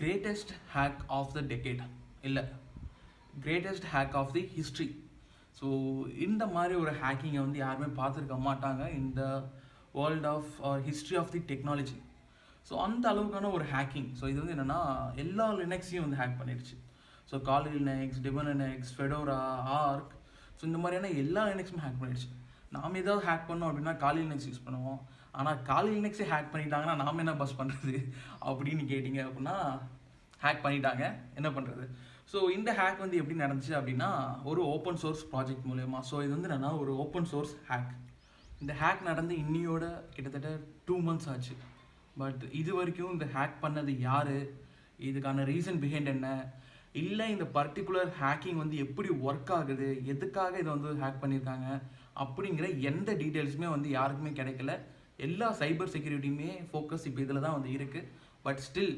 Greatest hack of the decade இல்லை, greatest hack of the history. So இந்த மாதிரி ஒரு ஹேக்கிங்கை வந்து யாருமே பார்த்துருக்க மாட்டாங்க இந்த world of history of the technology. So அந்த அளவுக்கான ஒரு ஹேக்கிங். ஸோ இது வந்து என்னென்னா எல்லா லினக்ஸையும் வந்து ஹேக் பண்ணிடுச்சு. So Kali Linux, Debian Linux, Fedora, Arch, so இந்த மாதிரியான எல்லா லினக்ஸுமே ஹேக் பண்ணிடுச்சு. நாம் ஏதாவது ஹேக் பண்ணோம் அப்படின்னா காலி லினக்ஸ் யூஸ் பண்ணுவோம். ஆனால் காலி லினக்ஸே ஹேக் பண்ணிட்டாங்கன்னா நாம் என்ன பஸ் பண்ணுறது அப்படின்னு கேட்டிங்க அப்படின்னா, ஹேக் பண்ணிட்டாங்க, என்ன பண்ணுறது. ஸோ இந்த ஹேக் வந்து எப்படி நடந்துச்சு அப்படின்னா ஒரு ஓப்பன் சோர்ஸ் ப்ராஜெக்ட் மூலயமா. ஸோ இது வந்து என்னென்னா ஒரு ஓப்பன் சோர்ஸ் ஹேக். இந்த ஹேக் நடந்து இன்னியோட கிட்டத்தட்ட 2 months ஆச்சு. பட் இது வரைக்கும் இந்த ஹேக் பண்ணது யார், இதுக்கான ரீசன் பிஹைண்ட் என்ன, இல்லை இந்த பர்டிகுலர் ஹேக்கிங் வந்து எப்படி ஒர்க் ஆகுது, எதுக்காக இதை வந்து ஹேக் பண்ணியிருக்காங்க அப்படிங்கிற எந்த டீட்டெயில்ஸுமே வந்து யாருக்குமே கிடைக்கல. எல்லா சைபர் செக்யூரிட்டியுமே ஃபோக்கஸ் இப்போ இதில் தான் வந்து இருக்குது. But still